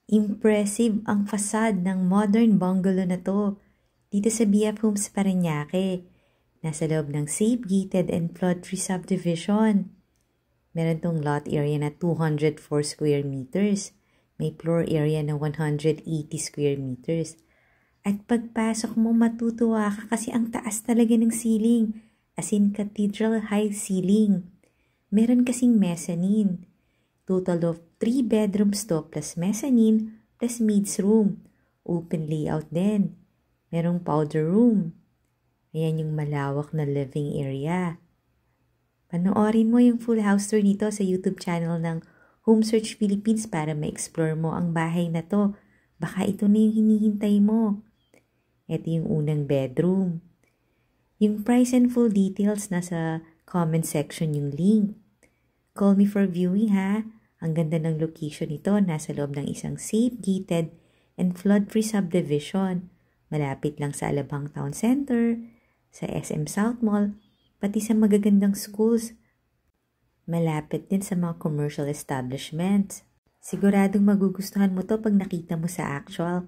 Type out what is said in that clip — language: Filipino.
Impressive ang fasad ng modern bungalow na to. Dito sa BF Homes Parañaque. Nasa loob ng safe, gated and flood-free subdivision. Meron tong lot area na 204 square meters. May floor area na 180 square meters. At pagpasok mo matutuwa ka kasi ang taas talaga ng ceiling. As in cathedral high ceiling. Meron kasing mezzanine. Total of 3 bedrooms to plus mezzanine plus maid's room. Open layout din. Merong powder room. Ayan yung malawak na living area. Panoorin mo yung full house tour nito sa YouTube channel ng Home Search Philippines para ma-explore mo ang bahay na to. Baka ito na yung hinihintay mo. Ito yung unang bedroom. Yung price and full details nasa comment section yung link. Call me for viewing ha. Ang ganda ng location nito, nasa loob ng isang safe, gated, and flood-free subdivision. Malapit lang sa Alabang Town Center, sa SM South Mall, pati sa magagandang schools. Malapit din sa mga commercial establishments. Siguradong magugustuhan mo to pag nakita mo sa actual.